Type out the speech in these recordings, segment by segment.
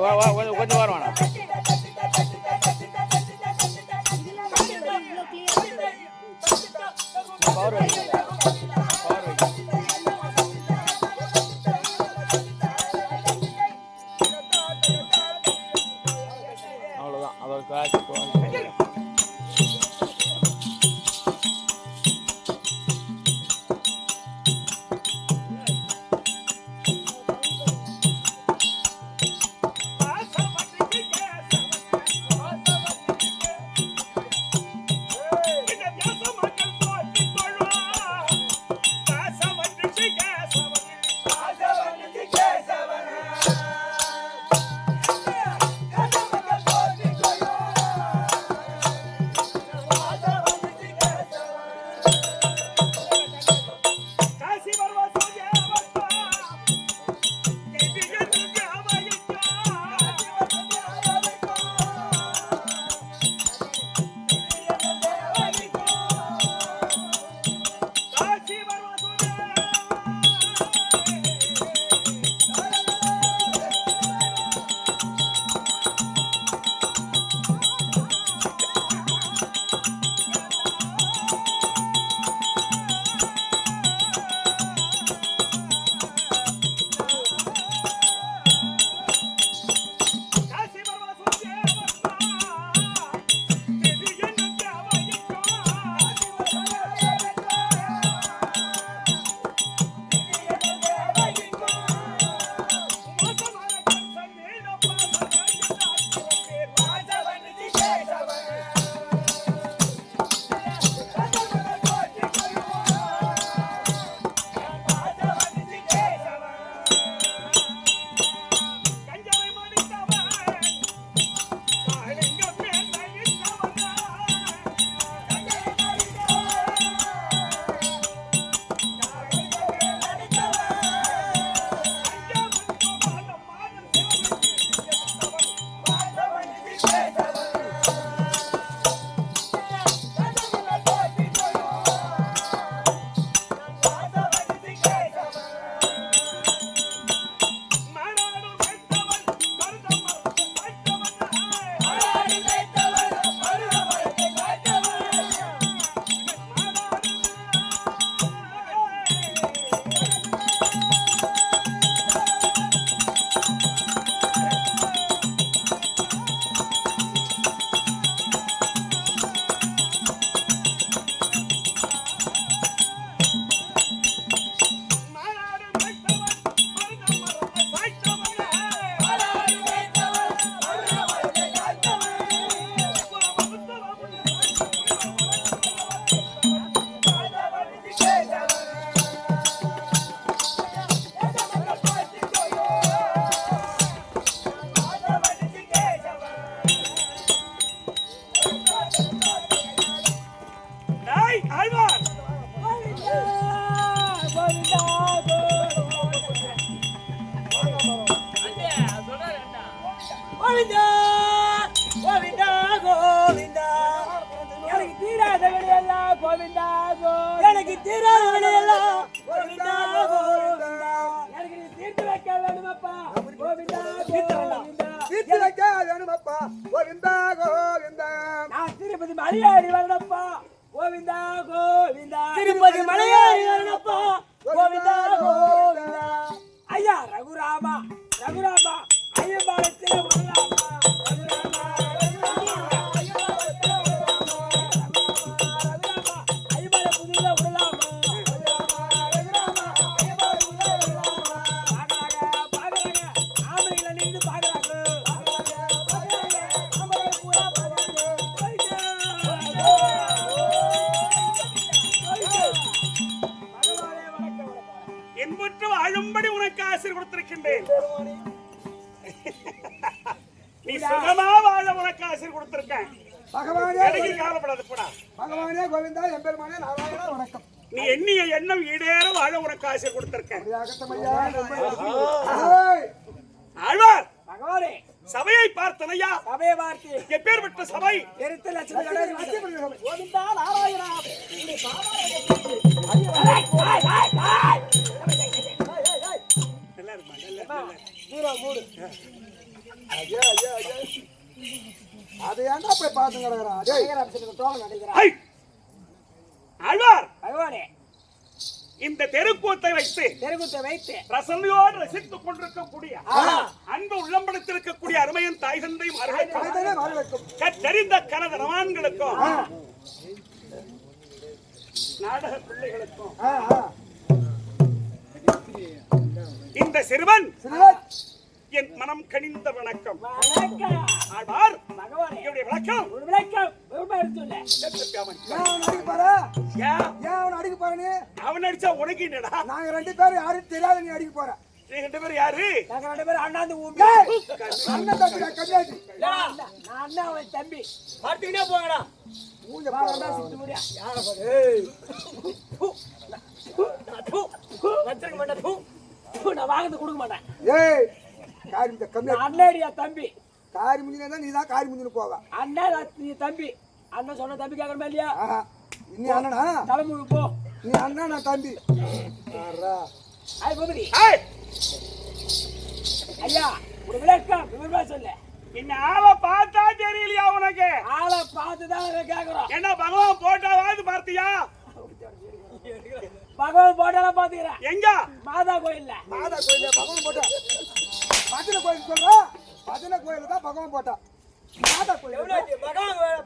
கொஞ்சம் வாரம் பவர் அவ்வளோதான் அதோட காசு எனக்கு தீராத வினையெல்லாம் கோவிந்தா கோவிந்தா எனக்கு நீ தீர்த்து வைக்க வேணுமப்பா கோவிந்தா கோவிந்தா தீர்த்து வைக்க வேணுமப்பா கோவிந்தா கோவிந்தா நான் திருப்பதி மலையாடி வரணும்ப்பா கோவிந்தா கோவிந்தா திருப்பதி மலையாடி வரணும்ப்பா கோவிந்தா கோவிந்தா ஐயா ரகுராமா ரகுராமா ஐயம்பாளத்திலே வரலாமா வாழும்படி உனக்கு ஆசீர் கொடுத்திருக்கின்றேன். நீ சுகமா வாழ உனக்கு ஆசீர் கொடுத்திருக்கேன். பகவானே கவலைப்படாத போடா. பகவானே கோவிந்தா எம்பெருமானே நாராயணா வணக்கம். நீ எண்ணிய எண்ணம் ஈடேற வாழ உனக்கு ஆசீர் கொடுத்திருக்கேன். ஆழ்வார் பகவானே சபையை பார்த்தனையா? சபையை பார்த்து எப்பேற்பட்ட சபை? எரித்த லட்சுமி கோவிந்தா நாராயணா ஐயா ஐயா ஐயா அதை ஏன்டா போய் பார்த்து கிடக்குறான் ஐ! ஆழ்வார் பகவானே இந்த தெருக்கூத்தை வைத்து தெருகுத்தை வைத்து ரசனையோடு ரசித்துக் கொண்டிருக்கக்கூடிய அன்பு உள்ளம்படுத்திருக்கக்கூடிய அருமையின் தாய் தந்தை வரவேற்கும் கற்றறிந்த கனதனவான்களுக்கும் நாடக பிள்ளைகளுக்கும் இந்த சிறுவன் என் மனம் கனிந்த வணக்கம். ஆழ்வார் என்னுடைய வணக்கம். அவன் அடிச்சா உனக்கு என்னடா? நாங்க 2 பேரும் யாரும் தெரியாத நீ அடிக்க போற. நீ 2 பேரும் யாரு? நாங்க 2 பேரும் அண்ணாந்து ஊம்பி. அண்ணன் தம்பி கம்மியாச்சு. நான் அண்ணா அவன் தம்பி. பார்த்துக்கிட்டே போங்கடா. மூஞ்ச பாருடா சுத்து முடியா. யார பாரு. ஏய். வச்சிருக்க மாட்டேன். நான் வாங்கறது கொடுக்க மாட்டேன். ஏய். காரி இந்த கம்மியா. அண்ணேடியா தம்பி. காரி முஞ்சினா நீ தான் காரி முஞ்சின போவ. அண்ணா நீ தம்பி. அண்ணன் சொன்ன தம்பி கேக்குற மாதிரியா? நீ அண்ணனா? தலைமுடி போ. நீ அண்ணா நான் தம்பி. ஆறா. ஐ போடி. ஏய். ஐயா, ஒரு விளக்கம் விவரமா சொல்லு. என்ன ஆள பார்த்தா தெரியலையா உனக்கு? ஆள பார்த்து தான் கேக்குறோம். என்ன பகவான் போட்டாவாது பார்த்தியா? பகவான் போட்டால பாத்துக்கறேன். எங்க? மாதா கோயில்ல. மாதா கோயில்ல பகவான் போட்டா. பஜனை கோயில் சொல்றா? பஜனை கோயில்ல தான் பகவான் போட்டா. மாதா கோயில். எவ்வளவு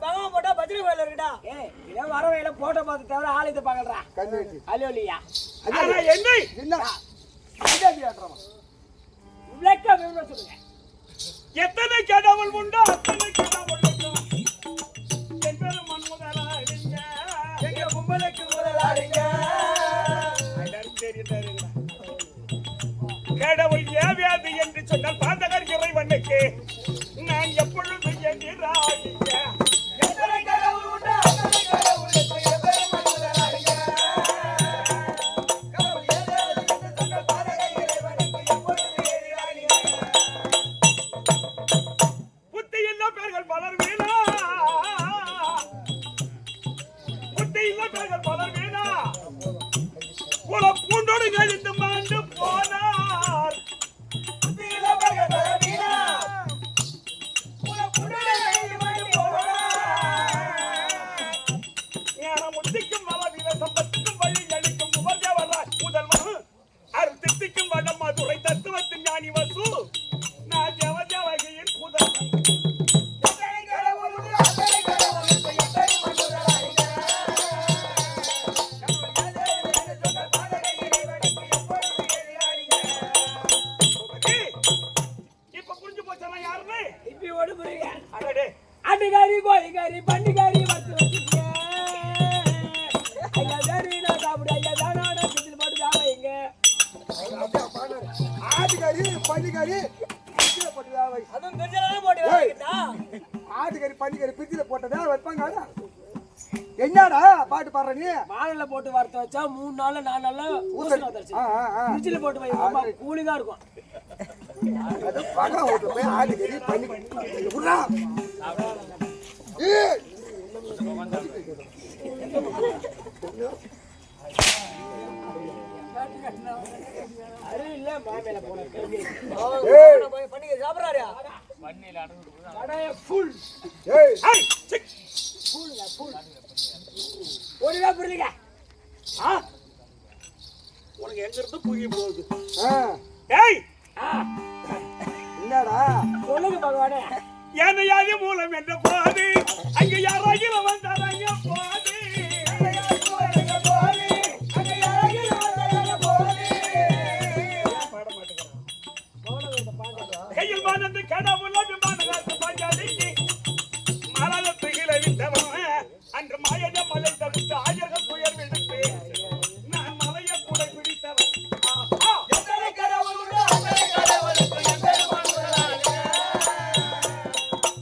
பகவான் போட்டா பஜனை கோயில்ல இருக்குடா. ஏய், இத வரவேல போட்டோ பார்த்து தவிர ஆளை பாக்கறா. கண்ணேட்டி. அல்லோலியா. அட என்ன? என்ன? அஜாதியாட்றோம். விளக்கம் விவரம் சொல்லுங்க. எத்தனை கடவுள் உண்டோ அத்தனை கடவுள் உண்டோ. என்பது மன்முதலாளிங்க. எங்க கும்பலுக்கு முதலாளிங்க. கடவுள் ஏவியாது என்று சொன்னால் பாதகர் இறைவனுக்கு நான் எப்பொழுது எதிராளிங்க. எத்தனை கடவுள் உண்டோ அத்தனை கடவுள் என்பது மன்முதலாளிங்க. கடவுள் ஏவியாது என்று சொன்னால் பாதகர் இறைவனுக்கு எப்பொழுது எதிராளிங்க. புத்தியில்ல பேர்கள் பலர் வீணா. புத்தியில்ல பேர்கள் பலர் வீணா. குல பூண்டோடு கழிந்து மாண்டு போனார். புத்தியில்ல பேர்கள் பலர் வீணா. குல பூண்டோடு கழிந்து மாண்டு போனார். ஞான முத்திக்கும் மலவில சம்பத்துக்கும் வழி அளிக்கும் உபதேவராய் முதல்வன் அருத்திக்கும் வடம் மதுரை தத்துவத்தின் ஞானி வசு நான் ஜவஜவகையின் புதல்வன். எத்தனை கடவுள் உண்டோ அத்தனை கடவுள் என்பது மன்முதலாளிங்க. கடவுள் ஏவியாது என்று சொன்னால் பாதகர் இறைவனுக்கு எப்பொழுது எதிராளிங்க. இப்ப புரிஞ்சு போச்சா யாருன்னு? இப்படி ஓடு புரியுங்க. அடடே அண்டிகாரி கோழிகாரி பண்டிகாரி வச்சு வச்சுக்க. ஐயா வேறீனா சாப்பிடு. ஐயா தானான பிடிச்சிட்டு போட்டு வேலைங்க. ஆட்டுக்காரி பண்டிகாரி பிடிச்சில போட்டு வேலை. அதுவும் பிடிச்சில போட்டு வேலைங்கடா. ஆட்டுக்காரி பண்டிகாரி பிடிச்சில போட்டதா வைப்பாங்க. என்னடா பாட்டு பாடுற நீ? வாழல போட்டு வறுத்து வச்சா 3 நாள்ல 4 நாள்ல ஊசன வந்துருச்சு. பிடிச்சில போட்டு வை கூலிங்கா இருக்கும். அது பகா ஓட்டு போய் ஆட்டுக்காரி பண்டிகாரி உடா. ஏய் அரே இல்ல மாமேல போன கேள்வி. ஏய் பண்டிகை சாப்பிறாரா? பண்ணையில அடங்கு கடைய ஃபுல். ஏய் ஐ சிக் ஃபுல். ஓடிடா புரியல. உனக்கு எங்க இருந்து புகி போகுது? ஏய் என்னடா சொல்லுங்க பகவானே. ஏனையாதி மூலம் என்ற போது அங்கே யாராகில வந்தாராங்க போது கையில் மானந்து கடவுள் அபிமானத்து பஞ்சாதிக்கு மரணத்து இழவித்தவன் அன்று மாயஜ மலை தடுத்து ஆயர்கள் துயர் விடுத்து நான் மலையை கூட பிடித்தவன். எத்தனை கடவுள் உண்டோ அத்தனை கடவுள் என்பது மன்முதலாளிங்க.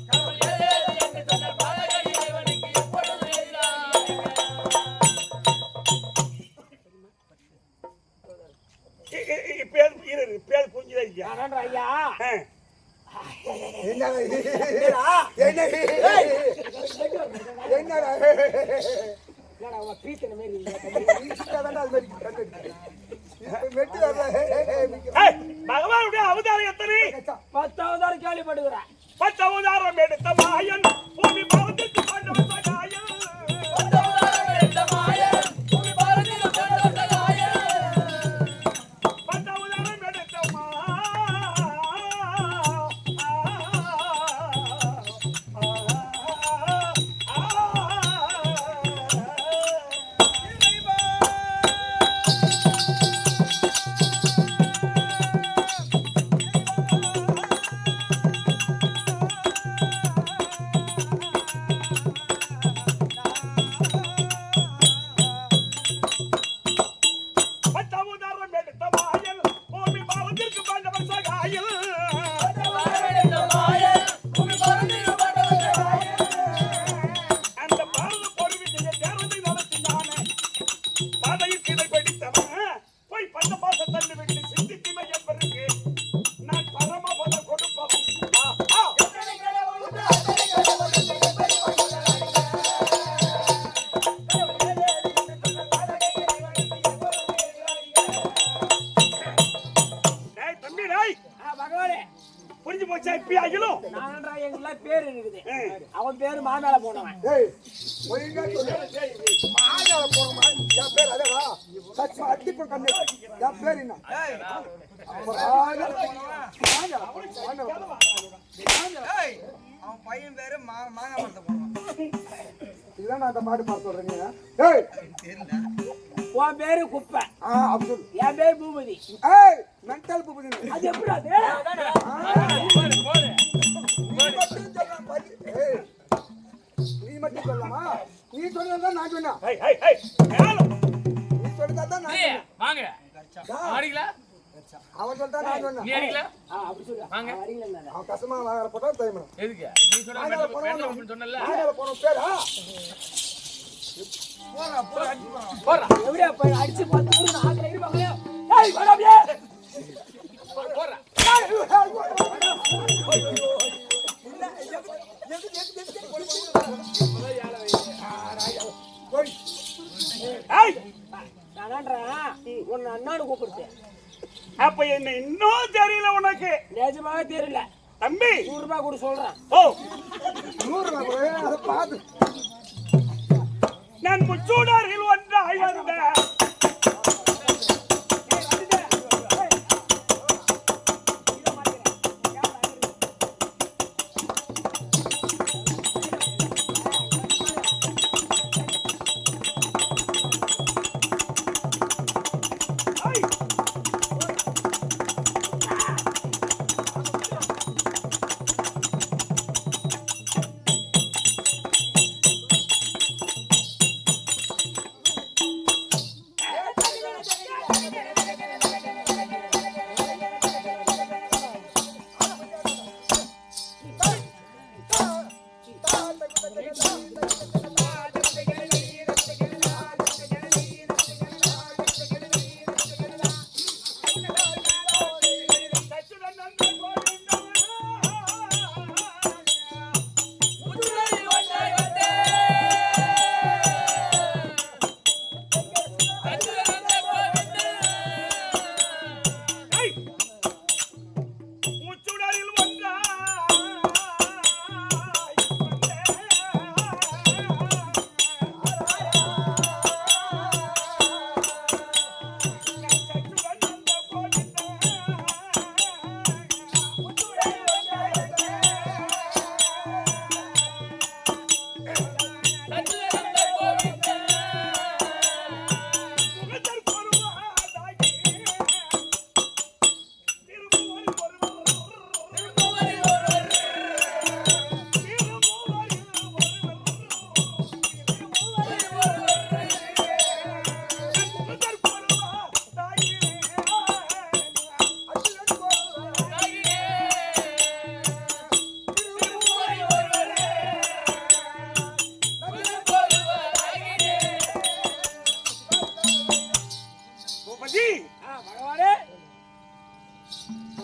கடவுள் ஏவியாது என்று சொன்னால் பாதகர் இறைவனுக்கு எப்பொழுது எதிராளிங்க. பேர் புரிஞ்சுதான் ஐயா. நானன்றா ஐயா. என்னடா என்னடா உன் பீத்தன மாதிரி இல்ல. பகவானுடைய அவதாரம் எத்தனை? 10 அவதாரம் கேள்விப்படுகிறேன். 10 அவதாரம் எடுத்த மாயன் பூமி பாவத்திற்கு கொண்டவன் சகாயன். 10 அவதாரம் எடுத்த மாயன் பூமி பாவத்திற்கு கொண்டவன் சகாயன். 10 அவதாரம் எடுத்த புரிஞ்சு போச்சா? இப்ப ஆகிலும் நானன்றா எங்கள பேர் இருக்குது. அவன் பேரு மாமேல போனவன். ஏய் ஒழுங்கா சொல்லு. மாயால போறமா என் பேர் அதேடா. சச்ச அடிப்பு கண்ணு. என் பேர் என்ன? ஏய் அவன் பையன் பேரு மாங்காய் மரத்தை போடுவான். இதுதான் நான் அந்த பாட்டு பாட சொல்றேன். ஏய் உன் பேரு குப்பை. அப்படி சொல்லு. என் பேரு பூபதி. ஏய் மென்டல் பூபதி. அது எப்படி அது? நீ மட்டும் சொல்லலாமா? நீ சொன்னதா நான் சொன்னேன். நீ சொன்னதா நான் சொன்னேன். வாங்க ஆடிங்களா? அவன் சொல்றா நான் சொன்னேன். நீ அடிங்களா? அப்படி சொல்லு. வாங்க. அவன் கசமா வாங்கற போட்டா தைமணும். எதுக்கு? நீ சொன்ன சொன்னல. மாயால போற பேரா? போறா. எப்படியா போய் அடிச்சு 10 ஊர் ஆத்துல இருப்பாங்களே. ஏய் வாடாப்ல. போறா. நானன்றா உன்னை அண்ணான்னு கூப்பிடுது. அப்ப என்ன இன்னும் தெரியல உனக்கு? நிஜமாவே தெரியல தம்பி. 100 ரூபாய் கூட சொல்றேன். ஓ 100 ரூபாய் அத பாத்து. நான் முச்சூடாரில் ஒன்றாய் வந்தேன்.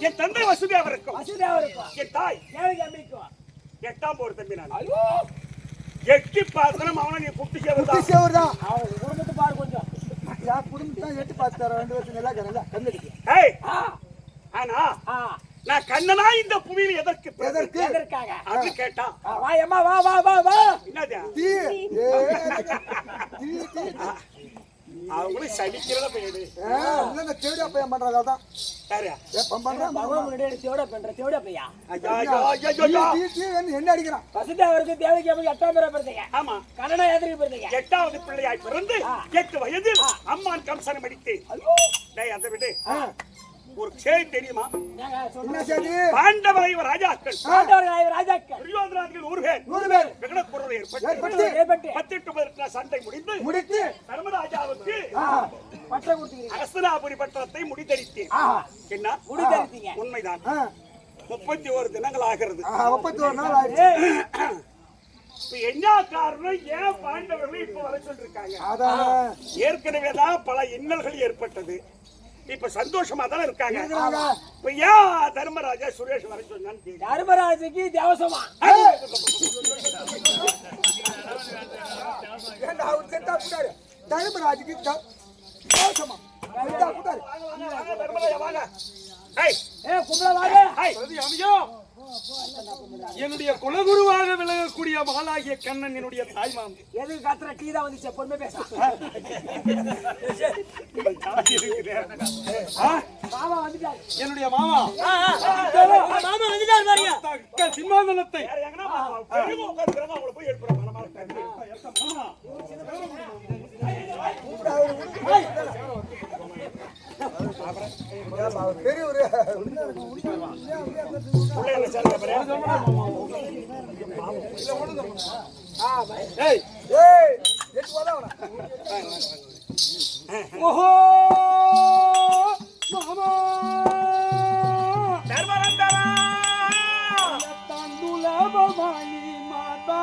என் தந்தை வசுதேவருக்கும் என் தாய் எட்டாம் போர் தம்பி நான் எட்டி பார்த்தனும் அவனை நீ குட்டி சேவர்தான் அவன் குடும்பத்தை பாரு கொஞ்சம் குடும்பத்தான் எட்டி பார்த்தாரு 2 வருஷம் நல்லா கண்ணடிக்கு ஆனா நான் கண்ணனா இந்த புவியில் எதற்கு எதற்காக அது கேட்டா வா அம்மா வா வா வா வா என்னது தீ அவங்களும் சலிக்கிறத போயிடு இல்ல தேவடியா பையன் பண்றதா தான் யாரு பண்றேன் பகவான் முன்னாடி தேவடா பண்ற தேவடா பையா என்ன அடிக்கிறான் வசதி அவருக்கு தேவைக்கு அப்படி 8ஆம் பேரா பிறந்தீங்க ஆமா கண்ணனா எதிரி பிறந்தீங்க 8வது பிள்ளையாய் பிறந்து 8 வயதில் அம்மான் கம்சனை மடித்து டேய் அதை விட்டு ஒரு செய்தி தெரியுமா என்ன செய்தி பாண்டவரை ராஜாக்கள் ராஜாக்கள் துரியோதனாதிகள் 100 பேர் விகடக்குறவர் ஏற்பட்டு 18 சண்டை முடித்து தர்மராஜாவுக்கு பட்டம் கொடுத்தீங்க அரசனாபுரி பட்டணத்தை முடித்தடித்தேன் என்ன முடித்தடித்தீங்க உண்மைதான் 31 தினங்கள் ஆகிறது 31 நாள் ஆயிடுச்சு என்ன காரணம் ஏன் பாண்டவர்கள் இப்ப வர சொல்லிருக்காங்க அதான் ஏற்கனவே தான் பல இன்னல்கள் ஏற்பட்டது இப்ப சந்தோஷமா தானே இருக்காங்க இப்ப ஏன் தர்மராஜா சுரேஷ் வர சொன்னான்னு தர்மராஜுக்கு தேவசமா தர்மராஜுக்கு தேவசமா தர்மராஜா வாங்க என்னுடைய குலகுருவாக விளங்கக்கூடிய மகளாகிய கண்ணன் என்னுடைய தாய்மாம் எது கத்திர டீ தான் வந்துச்சு பொறுமை பேச மாமா வந்துட்டாரு என்னுடைய மாமா மாமா வந்துட்டாரு பாருங்க சிம்மாசனத்தை போய் எடுப்புறோம் ஓஹோ மாமா தர்மரந்தரா தந்துலபமானி மாதா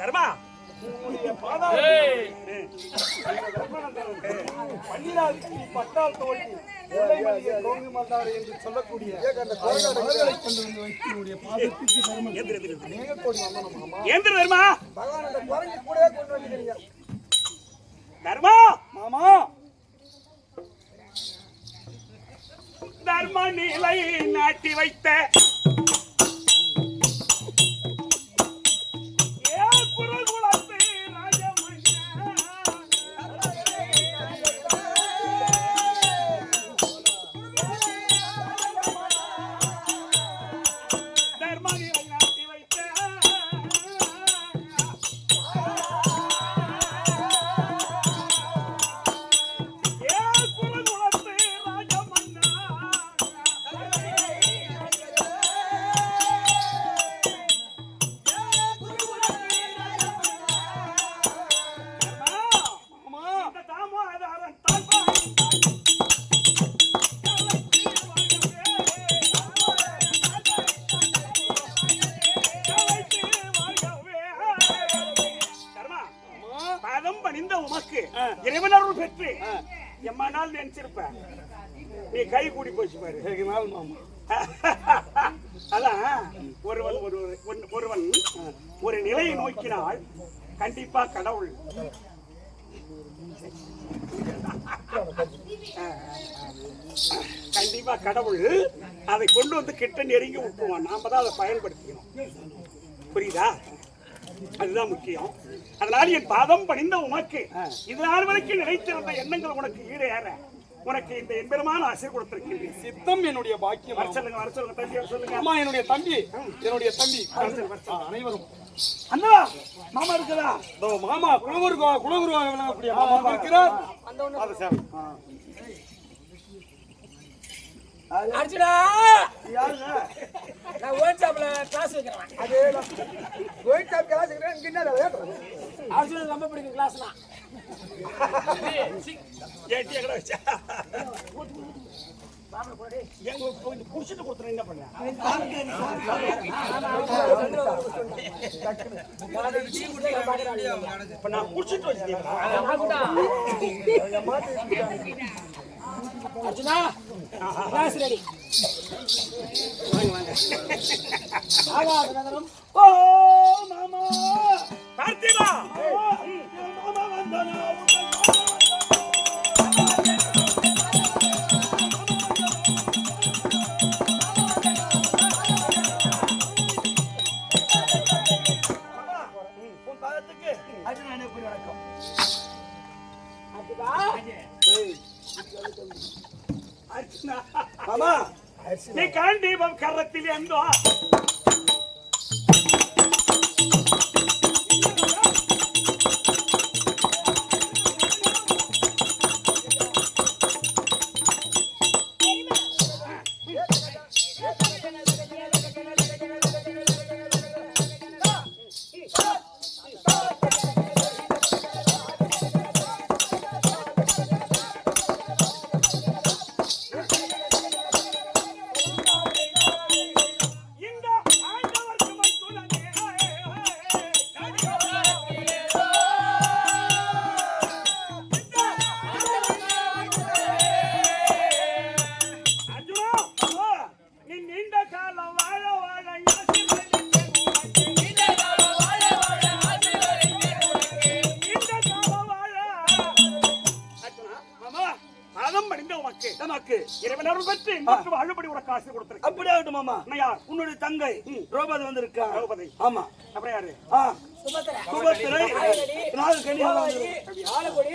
தர்மா பட்டால் தோல்வி என்று சொல்லக்கூடிய தர்மா மாமா தர்ம நிலை நாட்டி வைத்த இறைவனருள் பெற்று எம்மானால் நினைச்சிருப்ப நீ கை கூடி போச்சு பாரு மாமா அதான் ஒருவன் ஒரு நிலையை நோக்கினால் கண்டிப்பா கடவுள் அதை கொண்டு வந்து கிட்ட நெருங்கி விட்டுருவான். நாம தான் அதை பயன்படுத்திக்கணும். புரியுதா? அதுதான் முக்கியம். அதனால் என் பாதம் பணிந்த உனக்கு இது நாள் வரைக்கும் நினைத்திருந்த எண்ணங்கள் உனக்கு ஈடேற உனக்கு இந்த எம்பெருமான ஆசை கொடுத்திருக்கிறேன். சித்தம் என்னுடைய பாக்கியம். வர சொல்லுங்க தம்பி சொல்லுங்க. அம்மா என்னுடைய தம்பி அனைவரும். அண்ணா மாமா இருக்குதா? மாமா குலகுருவாக விளங்கக்கூடிய மாமா இருக்கிறார். அர்ஜுனா நான் ஒயிட் ஷாப்ல கிளாஸ் வைக்கிறேன். அதே ஒயிட் ஷாப் கிளாஸ் வைக்கிறேன். இங்க என்ன அர்ஜுனா ரொம்ப பிடிக்கும் கிளாஸ்னா. ஏட்டி எங்கடா வச்சா? எங்க கொஞ்சம் குடிச்சிட்டு கொடுத்துறேன். என்ன பண்ண? இப்ப நான் குடிச்சிட்டு வச்சிட்டேன். Arjuna class ready. ஓ மாமா பார்த்திபா மாமா வந்தானா? மாமா நீ காண்டீபம் கரத்தில் எந்தோ உன்னுடைய தங்கை திரௌபதி வந்திருக்கா? ஆமா. அப்புறம் யாரு? சுபத்திரை. ஆலப்படி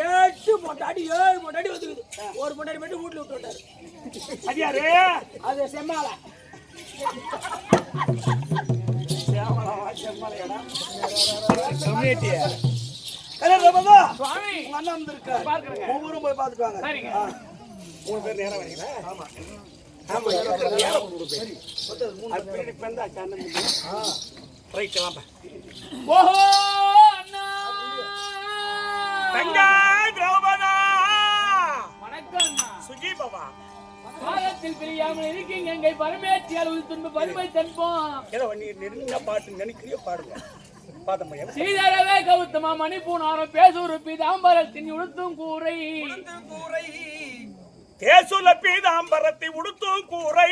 8 பொண்டாட்டி 7 பொண்டாட்டி வந்துக்குது. ஒரு பொண்டாட்டி மட்டும் வீட்டுல விட்டு விட்டாரு. அது யாரு? அது செம்மால. சுவாமி அண்ணா வந்திருக்காரு. ஒவ்வொரு போய் பார்த்துட்டு வாங்க. 3 பேர் நேரம் வரீங்களா? ஆமா. ஸ்ரீதரவே கௌதமா மணிப்பூனாரம் பேசூர் பீதாம்பரத்தின் உடுத்தும் கூரை தேசுல பீதாம்பரத்தை உடுத்தும் கூரை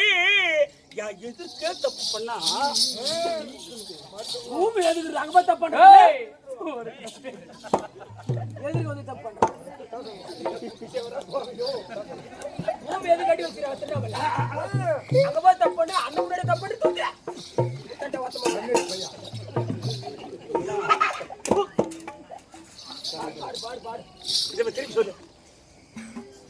எதுக்கே தப்பு பண்ணா பூமி எதுக்கு அங்க தப்பு பண்ற? எதுக்கு வந்து தப்பு பண்ற? பூமி எதுக்கு கட்டி வச்சிருக்க? அங்க போய் தப்பு பண்ண அண்ணன் முன்னாடி தப்பு பண்ணி தூங்க. திருப்பி சொல்லு.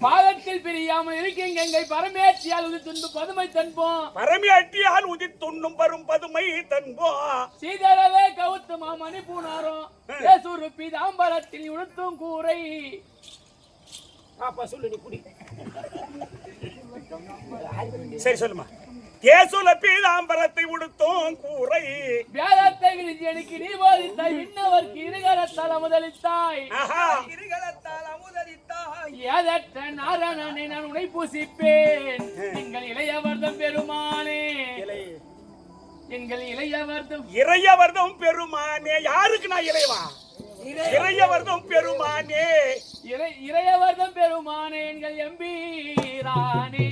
பாதத்தில் பிரியாமல் இருக்கீங்க எங்கை பரமேற்றியால் உதித்துண்டு பதுமை தன்போம். பரமேற்றியால் உதித்துண்ணும் வரும் பதுமை தன்போம். சீதரவே கௌதமா மணிப்பூனாரம் பேசூர் பீதாம்பரத்தில் உடுத்தும் கூரை. சொல்லு நீ குடி. சரி சொல்லுமா. தேசுல பீதாம்பரத்தை உடுத்தும் கூரை வேதத்தை விரிஞ்சி எனக்கு நீ போதித்தாய். விண்ணவர்க்கு இருகரத்தால் அமுதளித்தாய். ஏதற்ற நாராயணனை நான் உன்னை பூசிப்பேன். எங்கள் இளையவர்தம் பெருமானே, எங்கள் இளையவர்தம் பெருமானே. யாருக்கு நான் இளையவா? இளையவர்தம் பெருமானே, இளையவர்தம் பெருமானே எங்கள் எம்பீரானே.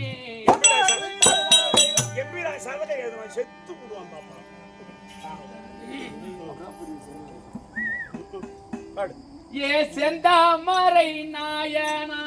எம்பீரான் சவலை செத்து போடுவான் பாப்பா. ஏ செந்தாமரை நாயனா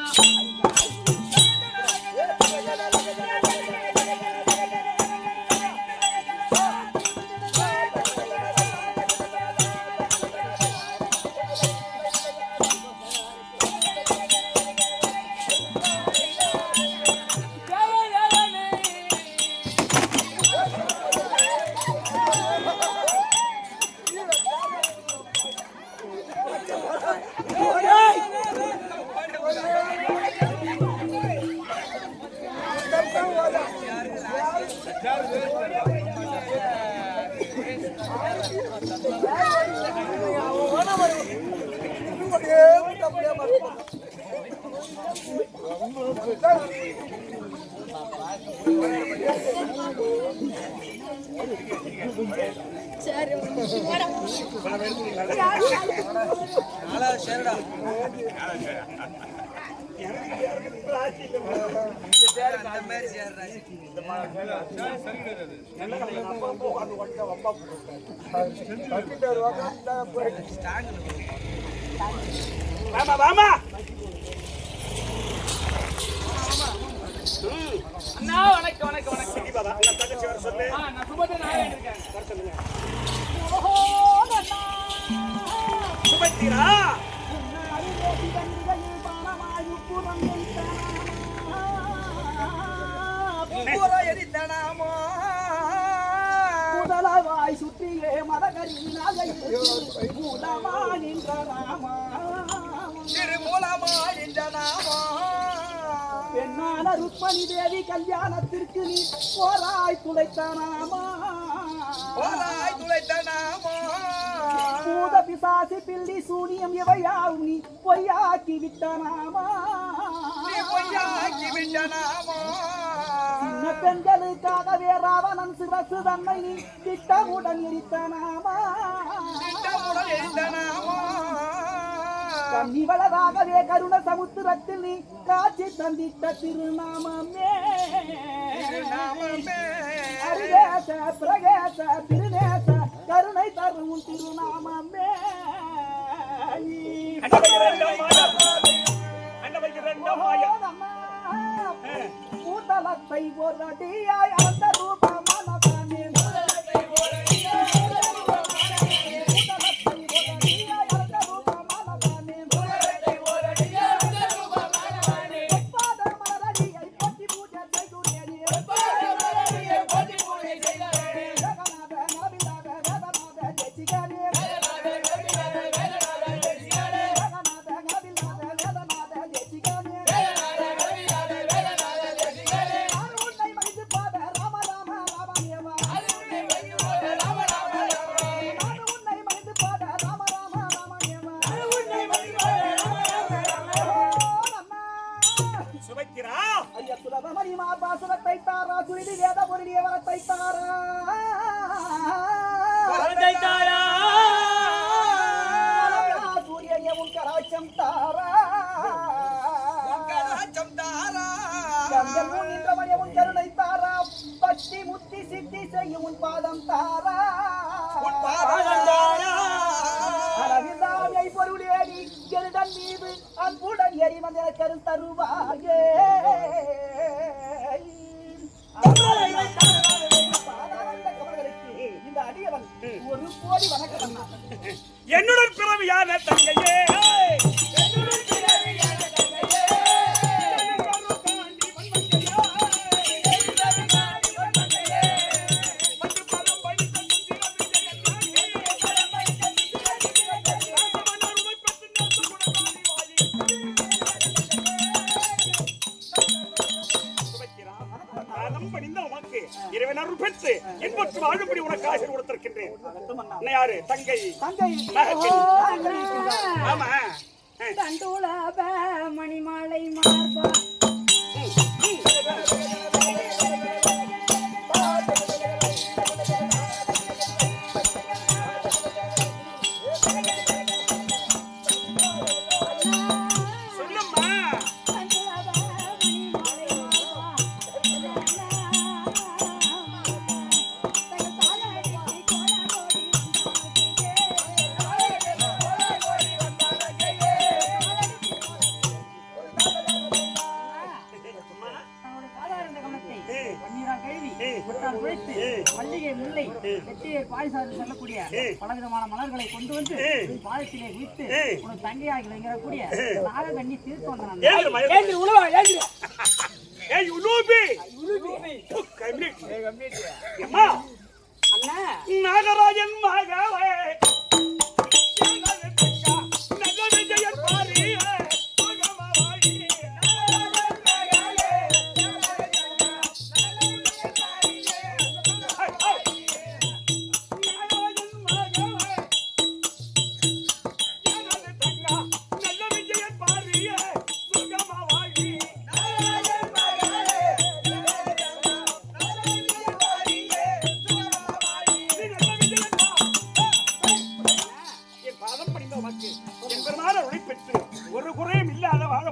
சரி நாளா சரிடா அந்த மாதிரி சேர்றா வாமா வாமா அண்ணா வணக்கம் வணக்கம் வணக்கம் சரி பாபா நான் தங்கச்சி வர சொல்லு நான் சுபத்திர நாராயணன் இருக்கேன் வர சொல்லுங்க சுபத்திரா எரித்தனாமோ முதலவாய் சுற்றியே மதகரினாக மூலமா நின்ற ராமா திருமூலமா இந்த நாமோ பெண்ணான ருக்மணி தேவி கல்யாணத்திற்கு நீ போராய் துளைத்தனாமா போராய் துளைத்தனாமோ பூத பிசாசி பில்லி சூனியம் இவையாவும் நீ பொய்யாக்கி விட்டனாமா பொய்யாக்கி விட்டனாமோ சின்ன பெண்களுக்காகவே ராவணன் சிரசு தன்னை நீ திட்டமுடன் எரித்தனாமா திட்டமுடன் எரித்தனாமோ கன்னிவளராகவே கருண சமுத்திரத்தில் நீ காட்சி தந்திட்ட திருநாமமே அருகேச பிரகேச திருநேச கருணை தரும் திருநாமமே பூதலத்தை ஒரு அடியாய் அந்த ரூபமான என்னுடன் பிறவியான தங்கையே யாரு தங்கை ஆமா தண்டுலப மணிமாலை மார்பா மல்லிகை முல்லை வெற்றியை பாய்சாறு சொல்லக்கூடிய பலவிதமான மலர்களை கொண்டு வந்து பாயத்திலே வைத்து உனக்கு தங்கையாகி வைங்கக்கூடிய நாகக்கண்ணி தீர்த்து வந்தான் நாகராஜன் மகளே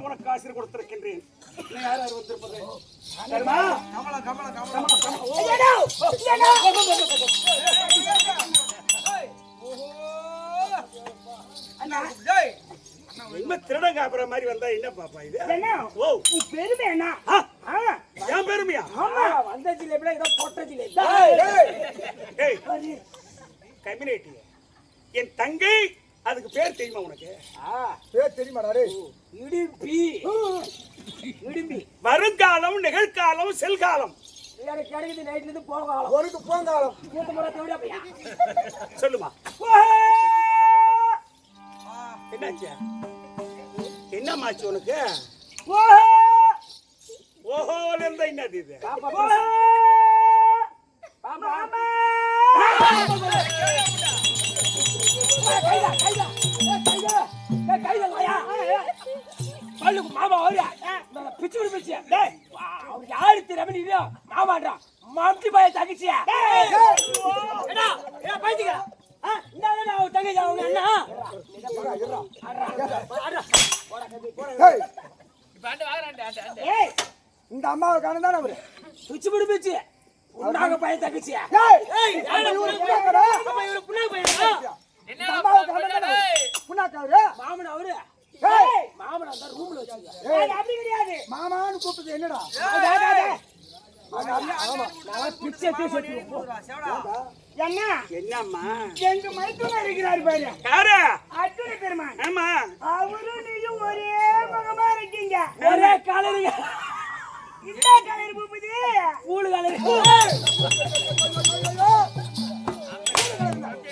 உனக்கு ஆசீர் கொடுத்திருக்கின்றேன். இன்னும் யார் யார் வந்திருப்பது தெரியுமா? கமலம் கமலம் கமலம் ஜெய் என்ன திருடன் காப்புற மாதிரி வந்தா என்ன பாப்பா இது? ஓ பெருமை என்ன என் பெருமையா? வந்ததில்லை எப்படி ஏதோ போட்டதில்லை கம்யூனிட்டி என் தங்கை அதுக்கு பேர் தெரியுமா உனக்கு? பேர் தெரியுமாடா டேய்? இடிம்பி வருங்காலம், நிகழ்காலம், செல்காலம் எனக்கு கிடைக்குது நைட்ல இருந்து போகாலம் உனக்கு போங்காலம். கூத்த முறை தேவையா பையா சொல்லுமா. என்னாச்சு? என்னமாச்சு உனக்கு? ஓஹோல இருந்தா என்னது இது? மாமா பிச்சு பிடிச்சு யாரு தெரியாம மாமாடா மம்டி பாய தங்கச்சியா பைத்தியா தங்கச்சி அவங்க அண்ணா டேய், பாண்டு வாங்குறான்டா ஏய் இந்த அம்மாவை காணதானே அவரு? பிச்சு பிடிச்சு உன்னாக பாய தங்கச்சியா டேய், ஏய் இவரு புண்ணாக்கடா? இவரு புண்ணா பையனா இந்த அம்மாவை காணதானே புண்ணாக்கா அவரு? மாமன் அவரு டேய், மாமன் அந்த ரூம்ல வச்சிருக்காரு ஏய், அப்படி கிடையாது மாமான்னு கூப்பிட்டது என்னடா? நான் பிச்சை தூசி என்ன என்னம்மா? எங்க மைத்துனர் இருக்கிறாரு பாரு யாரு? அர்ஜுன பெருமான் ஆமா அவரும் நீயும் ஒரே முகமா இருக்கீங்க ஒரே கலருங்க இந்த கலர் பூப்புது பூளு கலர்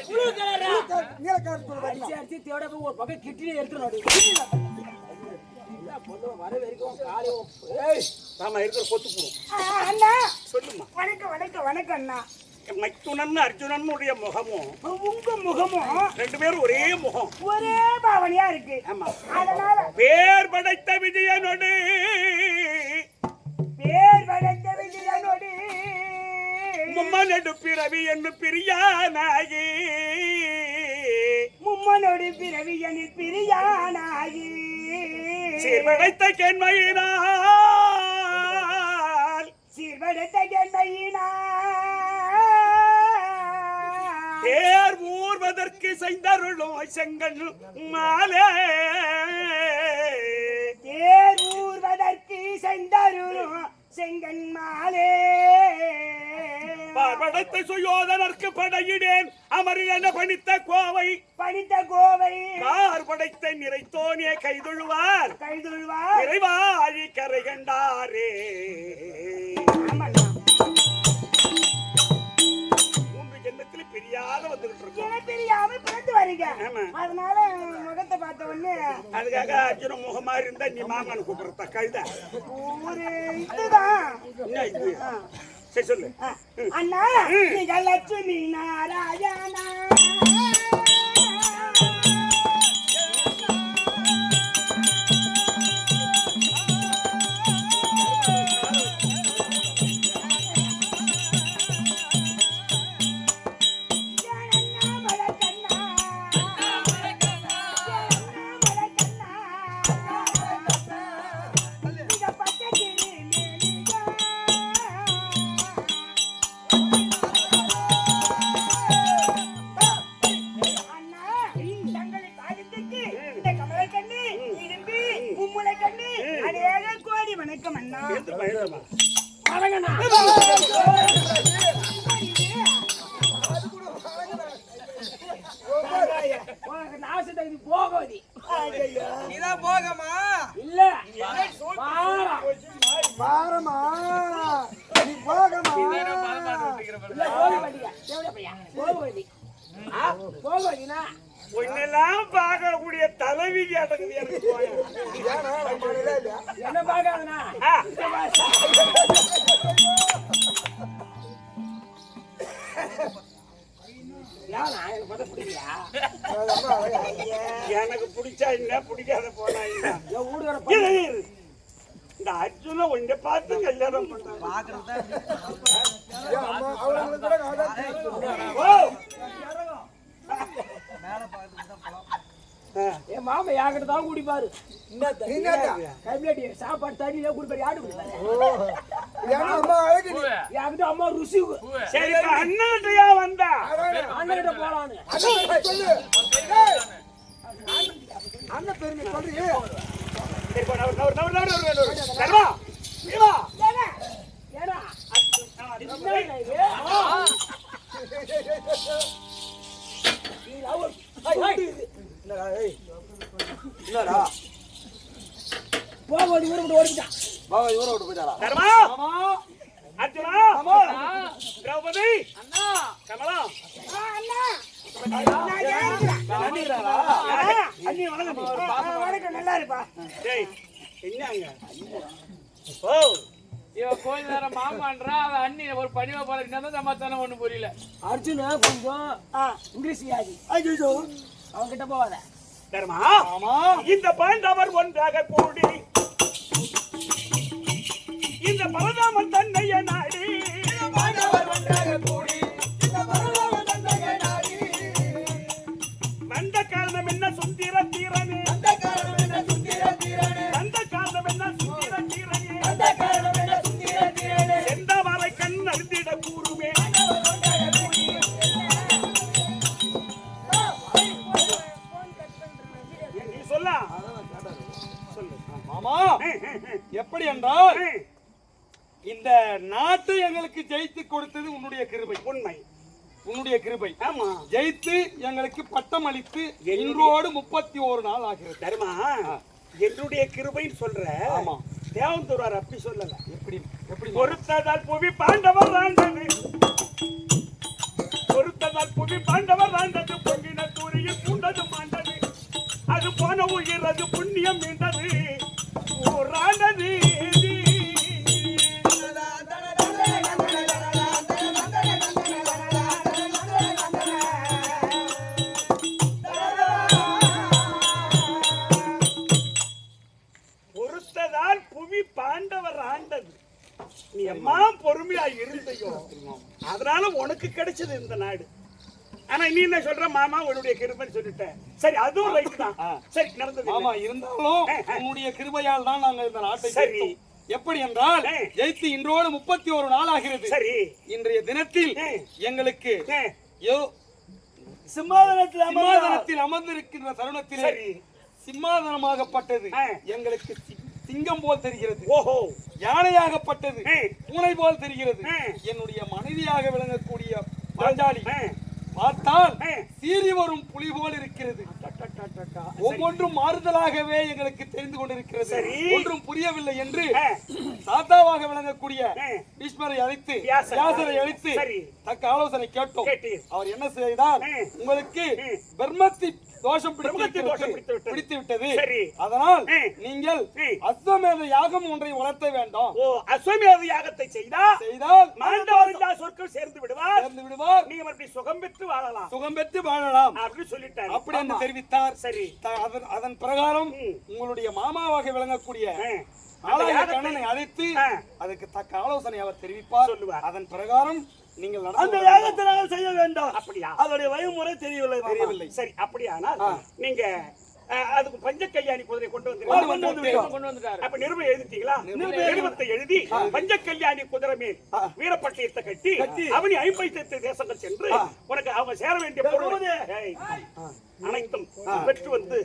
பூளு கலரா நீலக்காரத்து கூட அடிச்சு அடிச்சு தேட போய் ஒரு பக்கம் கிட்னி எடுத்துறோம் பொண்ணு வர வரைக்கும் காலையும் ஆமா இருக்கிற கொத்து போடும். அண்ணா சொல்லுமா. வணக்கம் வணக்கம் வணக்கம் அண்ணா மைத்துனன் அர்ஜுனனுடைய முகமும் உங்க முகமும் ரெண்டு பேரும் ஒரே முகம், ஒரே பாவனையா இருக்கு. ஆமா. அதனால பேர் படைத்த விஜயனோடு மும்மனடு பிறவி என்று பிரியானாகி மும்மனோடு பிறவி எனில் பிரியானாகி சீர்படைத்த கென்மையினால் சீர்படுத்த கென்மையினால் தேர் ஊர்வதற்கு செய்தருளும் செங்கல் மாலே தேர் ஊர்வதற்கு செந்தருளும் செங்கன் மாலே படைத்த சுயோதனருக்கு படையிடேன் அமரில் என பணித்த கோவை பணித்த கோவை கார் படைத்த நிறைத்தோனே கைதொழுவார் கைதுள்வார் நிறைவாழி கரை கண்டாரே. மூன்று ஜென்மத்தில் பிரியாத வந்துகிட்டு இருக்கோம். தெரியாம பிறந்து வரீங்க. ஆமா. அதனால முகத்தை பார்த்த உடனே அதுக்காக அர்ஜுன முகமா இருந்தா நீ மாமன் கூப்பிடுறத கழுத ஒரு இதுதான். என்ன இது? சரி சொல்லு. அண்ணா நீங்க லட்சுமி நாராயணா வணக்கம் அண்ணா. எடுத்து பயணமா. வணங்கண்ணா. உனக்கு நாசத்துக்கு போகவதி. இதான் போகமா இல்ல வாரம். பாரமா நீ போகமா. இல்ல போகவதியா? எவ்வளவு பையா? போகவதி. போகவதினா உன்னெல்லாம் பார்க்கக்கூடிய தலைவி கேட்டது எனக்கு போய். ஏன்னா நம்ம இல்ல இல்லையா? என்ன பார்க்காதனா? எனக்கு பிடிச்சா என்ன பிடிக்காத போனா என்ன? இந்த அர்ஜுன உன்னை பார்த்து கல்யாணம் பண்றான். ஏன் அம்மா அவங்களுக்கு கூட நான் தான் ஓ! என் மாமா யாக்கிட்ட தான் குடிப்பாரு. என்னடா? கைப்பிலேட்டி சாப்பாடு தண்ணியில குடிப்பாரு. யாரு குடிப்பாரு? ஏன்னா அம்மா அழகு நீ. யாக்கிட்ட அம்மா ருசி. சரி இப்ப அண்ணன்கிட்டயா வந்தா அண்ணன்கிட்ட போலான்னு. அண்ணன் சொல்லு. ஏய், அண்ணன் பெருமை சொல்றியே. சரி போ நவர் தர்மா வீவா ஏடா என்ன இது? நீ லவ் என்னடா ஏய்? என்னடா? போவோடி ஊரு விட்டு ஓடிட்டான். பாவா இவரை விட்டு போயிட்டாரா? தர்மா ஆமா அர்ஜுனா திரௌபதி அண்ணா கமலா அண்ணா அண்ணி வணக்கம் வணக்கம். நல்லா இருப்பா. டேய் என்னங்க ஓ இவ கோயில் நேரம் மாமான்றா அவ அண்ணி ஒரு பணிவா போல இருந்தா சமாதானம் ஒண்ணு புரியல. அர்ஜுனா கொஞ்சம் இங்கிலீஷ் வியாதி. ஐயோ அவன் கிட்ட போவாத. தர்மா இந்த பாண்டவர் ஒன்றாக கூடி இந்த பலராமன் தன்னைய நாடி வந்த காரணம் என்ன சுந்தர தீரனே வந்த காரணம் என்ன சுந்தர தீரனே எந்த வரை கண் அறிந்திட கூறுமே நீ சொல்ல மாமா எப்படி என்றால் இந்த நாட்டை எங்களுக்கு ஜெயித்து கொடுத்தது உன்னுடைய கிருபை. உண்மை உன்னுடைய கிருபை. ஆமா ஜெயித்து எங்களுக்கு பட்டம் அளித்து இன்றோடு 31 நாள் ஆகிறது. தர்மா என்னுடைய கிருபைன்னு சொல்ற ஆமா. தேவந்தூரார் அப்படி சொல்லல. எப்படி எப்படி பொறுத்ததால் புவி பாண்டவர் ஆண்டது பொறுத்ததால் புவி பாண்டவர் ஆண்டது பொங்கின தூரியில் பூண்டது மாண்டது அது போன உயிர் அது புண்ணியம் மீண்டது ஊராண்டது பொறுத்ததால் புவி பாண்டவர் ஆண்டது நீ அம்மா பொறுமையா இருந்தையோ அதனால உனக்கு கிடைச்சது இந்த நாடு. ஆனா நீ என்ன சொல்ற மாமா உன்னுடைய கிருபைன்னு சொல்லிட்ட. சரி அதுவும் ரைட் தான். சரி நடந்தது ஆமா இருந்தாலும் உன்னுடைய கிருபையால் தான் நாங்கள் இந்த நாட்டை சரி. ஜெயித்தோம். எப்படி என்றால் ஜெயித்து இன்றோடு 31 நாள் ஆகிறது. சரி இன்றைய தினத்தில் எங்களுக்கு சிம்மாதனத்தில் அமர்ந்திருக்கின்ற தருணத்திலே சிம்மாதனமாகப்பட்டது எங்களுக்கு சிங்கம் போல் தெரிகிறது. ஓஹோ யானையாகப்பட்டது பூனை போல் தெரிகிறது. என்னுடைய மனைவியாக விளங்கக்கூடிய பாஞ்சாலி பார்த்தால் சீறி வரும் புலி போல் இருக்கிறது. ஒவ்வொன்றும் மாறுதலாகவே எங்களுக்கு தெரிந்து கொண்டிருக்கிறது. ஒன்றும் புரியவில்லை என்று தாத்தாவாக விளங்கக்கூடிய பீஷ்மரை அழைத்து வியாசரை அழைத்து தக்க ஆலோசனை கேட்டோம். அவர் என்ன செய்தார்? உங்களுக்கு பிரம்மத்தி தோஷம் பிடித்து விட்டது. அதனால் நீங்கள் அஸ்வமேத யாகம் ஒன்றை வளர்த்த வேண்டாம். அஸ்வமேத யாகத்தை செய்தால் மாண்டவர் சொற்கள் சேர்ந்து விடுவார். நீங்க மறுபடியும் சுகம் பெற்று வாழலாம் அப்படின்னு சொல்லிட்டார். அப்படி என்று தெரிவித்தார். சரி அதன் பிரகாரம் உங்களுடைய மாமாவாக விளங்கக்கூடிய கண்ணனை அழைத்து அதுக்கு தக்க ஆலோசனை அவர் தெரிவிப்பார். அதன் பிரகாரம் நீங்கள் அந்த யாகத்தை நாங்கள் செய்ய வேண்டும். அப்படியா? அதோடைய வழிமுறை தெரியவில்லை. சரி அப்படியானால் நீங்க அதுக்கு பஞ்ச கல்யாணி குதிரை கொண்டு வந்துட்டாரு. அப்ப நிருபம் எழுதிட்டீங்களா? நிருபத்தை எழுதி பஞ்ச கல்யாணி குதிரை மேல் வீரப்பட்டியத்தை கட்டி அவனி 58 தேசங்கள் சென்று உனக்கு அவங்க சேர வேண்டிய பொருள் அனைத்தும் பெற்று வந்து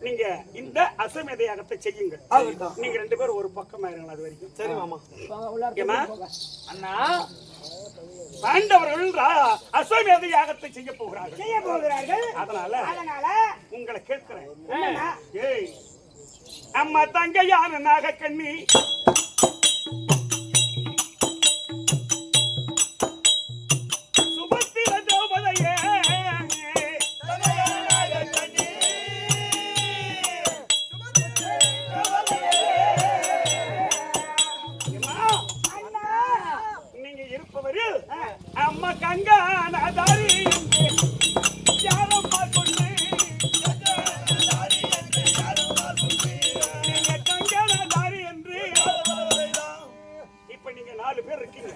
நீங்க இந்த அஸ்வமேத யாகத்தை செய்யுங்கள். நீங்க 2 பேரும் ஒரு பக்கம் ஆயிருங்க. அது வரைக்கும் சரி மாமா. அண்ணா பாண்டவர்கள் அஸ்வமேத யாகத்தை செய்ய போகிறார்கள். அதனால உங்களை கேட்கிறேன். ஏய் அம்மா தங்கையான நாகக்கண்ணி சுபத்திர திரௌபதியே நீங்க இருப்பவரில் அம்மா கங்காதாரி என்று இப்ப நீங்க 4 பேர் இருக்கீங்க.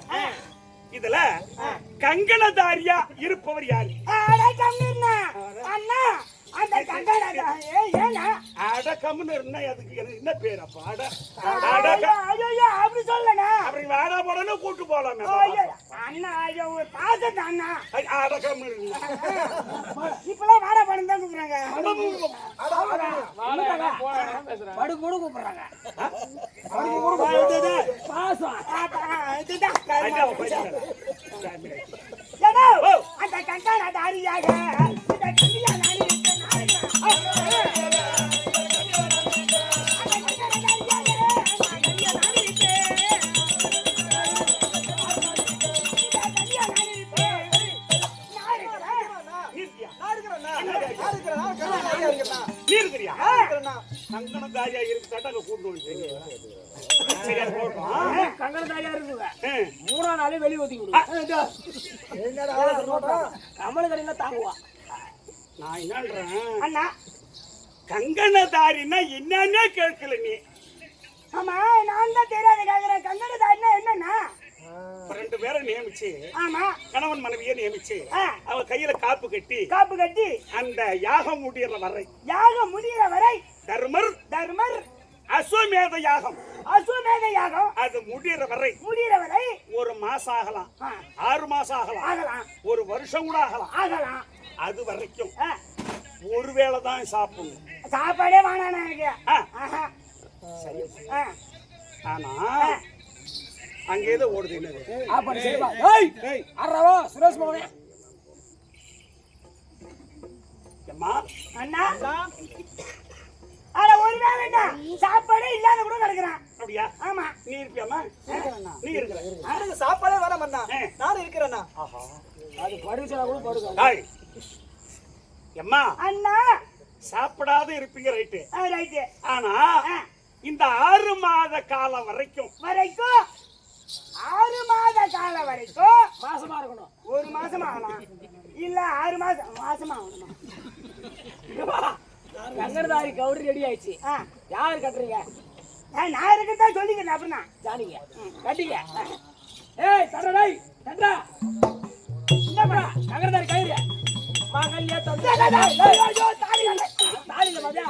இதுல கங்கணதாரியா இருப்பவர் யாரு? அண்ணா அந்த ஏன்னா அடக்கம்னு இருந்தா அதுக்கு எனக்கு என்ன பேர் அப்ப அப்படி சொல்லனா அப்படி வேடா போடனே கூட்டு போலாமே அண்ணா ஐயோ பாசத்தை அண்ணா அடக்கம்னு இருந்தா இப்பெல்லாம் வாடா பணம் தான் கூப்பிடுறாங்க படுக்கு போடு கூப்பிடுறாங்க பாசம் அந்த கண்டான தாரியாக இந்த கண்டியா நாடி கங்கணதாரியா இருக்கு கூட்டு கங்கணதாரியா இருக்குங்க 3ஆம் நாளே வெளியே ஊத்தி கமலகரையில தாங்குவா. நான் என்னன்றேன் அண்ணா கங்கணதாரின்னா என்னன்னே கேட்கல நீ. ஆமா நான் தான் தெரியாத கேக்குறேன். கங்கணதாரின்னா என்னன்னா 2 பேரை நியமிச்சு ஆமா கணவன் மனைவியை நியமிச்சு அவ கையில காப்பு கட்டி அந்த யாகம் முடியற வரை தர்மர் அஸ்வமேத யாகம் அது முடியற வரை 1 மாசம் ஆகலாம் 6 மாசம் ஆகலாம் 1 வருஷம் கூட ஆகலாம் அது வரைக்கும் ஒருவேளை தான் சாப்பிடணும். சாப்பாடே வேணாம் எனக்கு. சரி ஆனா அங்க ஏதோ ஓடுது என்னது சுரேஷ் மோகனே அம்மா அண்ணா அட ஒரு வேளை சாப்பாடே இல்லாத கூட நடக்குறான். அப்படியா? ஆமா. நீ இருப்பியாமா? நீ இருக்கிற. எனக்கு சாப்பாடே வேணாம் அண்ணா. நான் இருக்கிறேன்னா. ஆஹா. அது படுச்சா கூட படுங்க. டேய். அம்மா. அண்ணா சாப்பிடாத இருப்பீங்க ரைட். ரைட். ஆனா இந்த 6 மாத காலம் வரைக்கும் 6 மாத காலம் வரைக்கும் மாசமா இருக்கணும். 1 மாசம் ஆகலாம். இல்ல 6 மாசமா ஆகணுமா? கங்கணதாரி கவுரி ரெடி ஆயிடுச்சு. யாரு கட்டுறீங்க? நான் இருக்கதா சொல்லிக்கிறேன். அப்படின்னா ஜானிங்க கட்டிங்க. ஏய் தரடை தண்டா இந்தமா கங்கணதாரி கயிறு மகல்யா தந்தா ஐயோ தாடில மதியா.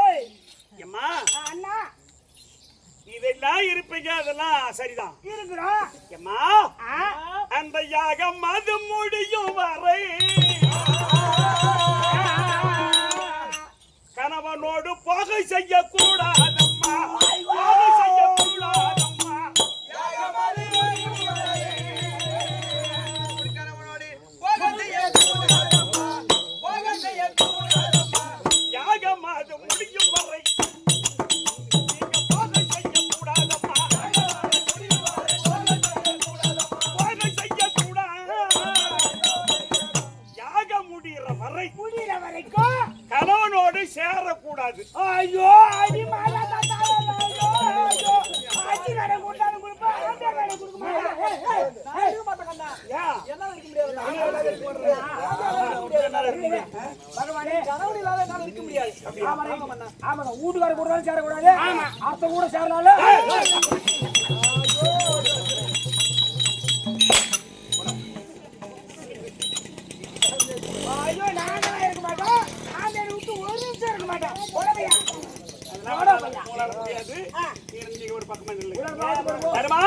ஏய் அம்மா அண்ணா இதெல்லாம் இருப்பீங்க அதெல்லாம் சரிதான் இருக்குறோம். அம்மா அந்த யாகம் அது முடியும் வரை கணவனோடு போகை செய்யக்கூடாதம்மா. போகை செய்யக்கூடாதம்மா. யாகம் அது முடியும் வரை போகை செய்யக்கூடாதம்மா. போகை செய்யக்கூடாது. யாகம் முடிகிற வரைக்கும் கணவனோடு சேரக்கூடாது. ஐயோ அடி மாலா தாத்தா ஐயோ ஆச்சி நட கூட்டான குடுப்பா ஆண்டே நட குடுக்குமா. ஏய் மாட்டக்கண்ணா என்ன இருக்க முடியாது. பகவானே கனவு இல்லாத என்னால இருக்க முடியாது. ஆமா வீட்டுக்கார கூட சேரக்கூடாது. அத்தை கூட சேரலாம்ல. ஐயோ நானே இருக்க மாட்டோம். நான் விட்டு 1 நிமிஷம் இருக்க மாட்டேன். போடலையா முடியாது. நீங்க ஒரு பக்கமா நில்லுங்க. தருமா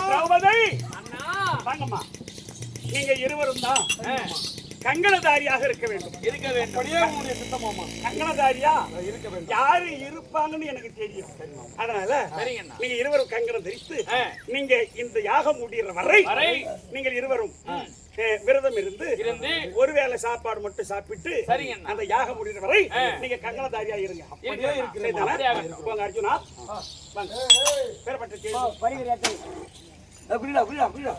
திரௌபதி அண்ணா வாங்கம்மா. நீங்க இருவரும் தான் கங்கணதாரியாக இருக்க வேண்டும். அப்படியே உங்களுடைய சித்தமாமா கங்கணதாரியா இருக்க வேண்டும். யாரு இருப்பாங்கன்னு எனக்கு தெரியும். அதனால சரிங்கண்ணா. நீங்க இருவரும் கங்கணம் தரித்து நீங்க இந்த யாகம் முடிகிற வரை நீங்கள் இருவரும் விரதம் இருந்து ஒருவேளை சாப்பாடு மட்டும் சாப்பிட்டு அந்த யாகம் முடிகிற வரை நீங்க கங்கணதாரியா இருங்க. போங்க அர்ஜுனா வாங்க. பெறப்பட்ட பரிவர்த்தனை அப்படிடா அப்படிடா அப்படிடா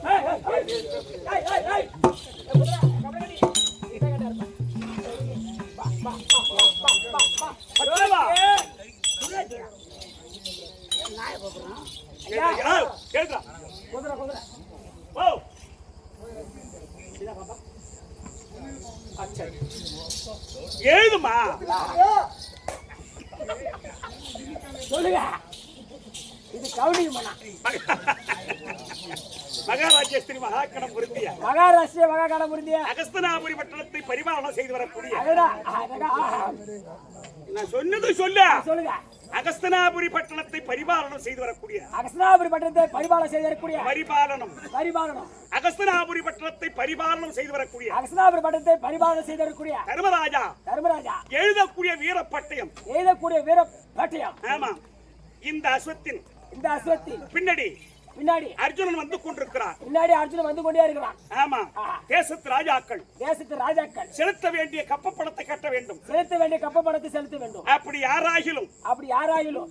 ஏதுமா சொல்லுங்க இது கவுனியம்மனா மகாராஜேஸ்வரி மகாகணம் பொருந்திய மகாராஷ்டிரிய மகாகணம் புரிந்திய அகஸ்தனாபுரி பட்டணத்தை பரிபாலனம் செய்து வரக்கூடிய அடடா நான் சொன்னது சொல்ல சொல்லுங்க அகஸ்தனாபுரி பட்டணத்தை பரிபாலனம் செய்து வரக்கூடிய அகஸ்தனாபுரி பட்டணத்தை பரிபாலனம் செய்து வரக்கூடிய பரிபாலனம் அகஸ்தனாபுரி பட்டணத்தை பரிபாலனம் செய்து வரக்கூடிய அகஸ்தனாபுரி பட்டணத்தை பரிபாலனம் செய்து வரக்கூடிய தர்மராஜா எழுதக்கூடிய வீரப்பட்டயம் வீர பட்டயம் ஆமா இந்த அஸ்வத்தின் பின்னாடி அர்ஜுனன் வந்து கொண்டிருக்கிறார் பின்னாடி அர்ஜுனன் வந்து கொண்டே இருக்கிறான் ஆமா தேசத்து ராஜாக்கள் செலுத்த வேண்டிய கப்பப்பணத்தை கட்ட வேண்டும் செலுத்த வேண்டும் அப்படி யாராகிலும்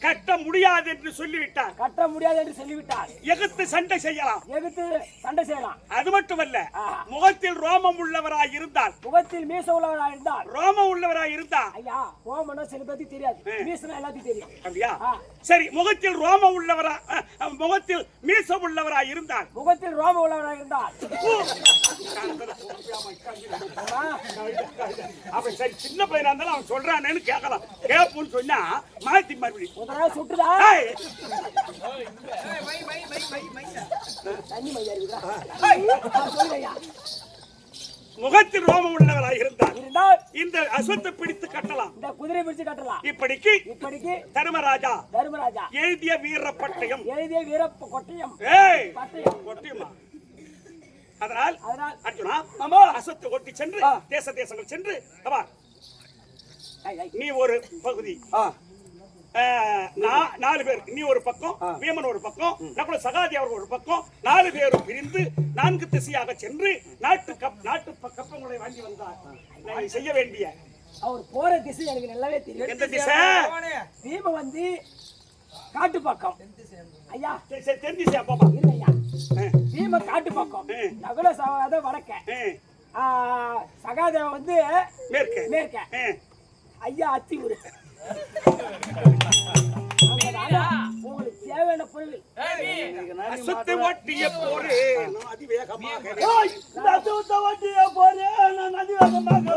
கட்ட முடியாது என்று சொல்லிவிட்டார் எகுத்து சண்டை செய்யலாம் அது மட்டுமல்ல முகத்தில் ரோமம் உள்ளவராய் இருந்தால் மீச உள்ளவராய் இருந்தால் ரோமம் உள்ளவராய் இருந்தால் ஐயா ரோமம்னா சில பேருக்கு தெரியாது மீசனா எல்லாத்துக்கும் தெரியும் அப்படியா சரி முகத்தில் ரோமம் உள்ளவரா முகத்தில் மீசம் உள்ளவராய் இருந்தால் அப்ப சரி சின்ன பையனா இருந்தாலும் அவன் சொல்றானேன்னு கேட்கலாம் கேப்புன்னு சொன்னா மாத்தி மறுபடியும் சுட்டுதா முகத்தில் ரோமம் உள்ளவராய் இருந்தால் இந்த அஸ்வத்தை பிடித்து கட்டலாம் இந்த குதிரை பிடிச்சு கட்டலாம் இப்படிக்கு தர்மராஜா எழுதிய வீர பட்டயம் கொட்டயமா அதனால் அர்ஜுனா அஸ்வத்தை ஒட்டி சென்று தேசங்கள் சென்று நீ ஒரு பகுதி 4 பேர் நீ ஒரு பக்கம் வீமன் ஒரு பக்கம் நகுல சகாதி அவர்கள் ஒரு பக்கம் 4 பேரும் பிரிந்து 4 திசையாக சென்று நாட்டு கப்பங்களை வாங்கி வந்தார் செய்ய வேண்டிய அவர் போற திசை எனக்கு நல்லாவே தெரியும் எந்த திசை வீம வந்து காட்டு பக்கம் ஐயா தென் திசையா பாப்பா ஐயா வீம காட்டு பக்கம் நகுல சகாத வடக்க சகாதேவ வந்து மேற்க ஐயா அத்தி ஊரு உங்களுக்கு தேவையான பொருள் அசுத்த ஓட்டிய போரே நான் அதிவேகமாக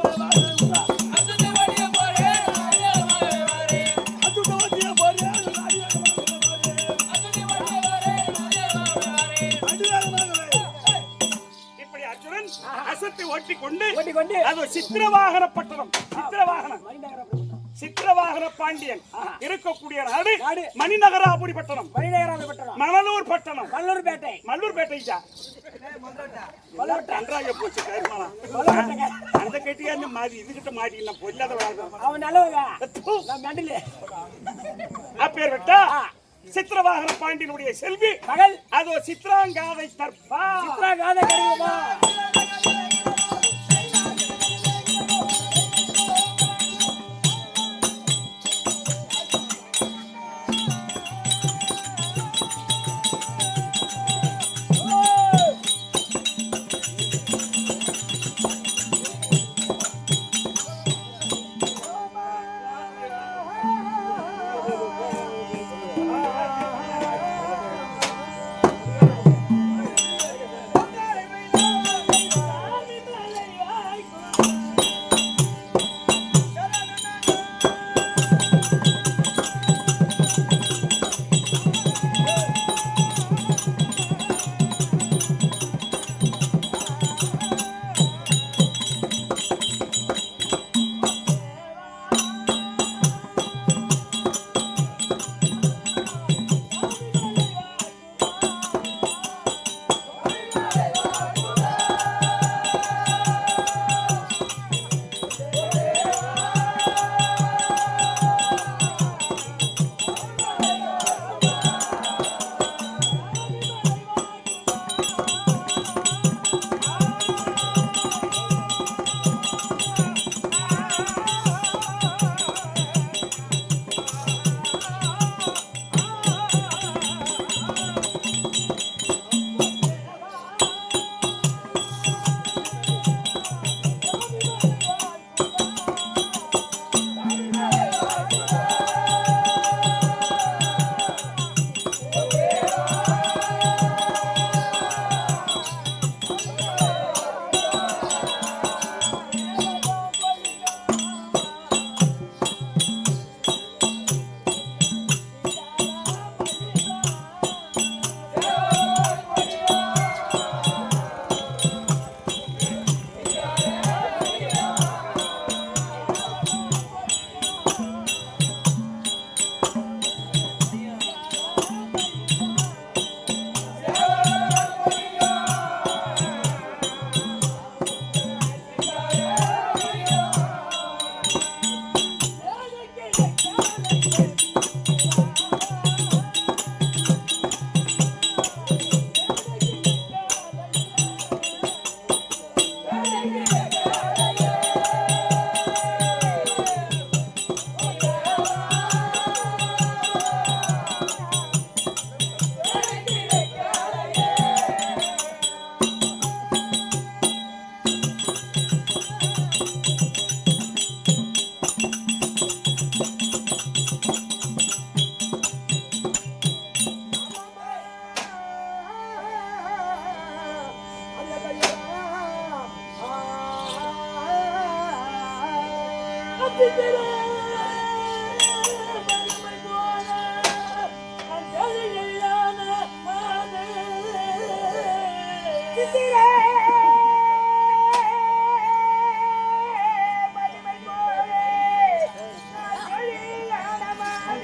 இப்படி அர்ஜுனன் அசத்தை ஓட்டிக்கொண்டு அது சித்திரவாகன பட்டணம் சித்திரவாகன பாண்டியன் இருக்கக்கூடிய நாடு மணிநகராபுரி பட்டணம் மணலூர் பட்டணம் மல்லூர் பேட்டை நன்றாக போச்சு அந்த கட்டியா மாறி இதுகிட்ட மாறி பொல்லாத அப்பேர் விட்டா சித்திரவாகன பாண்டியனுடைய செல்வி அதோ சித்ராங்காதை தற்பா சித்திரே மணிமை போலே நான் கலியாணமாகி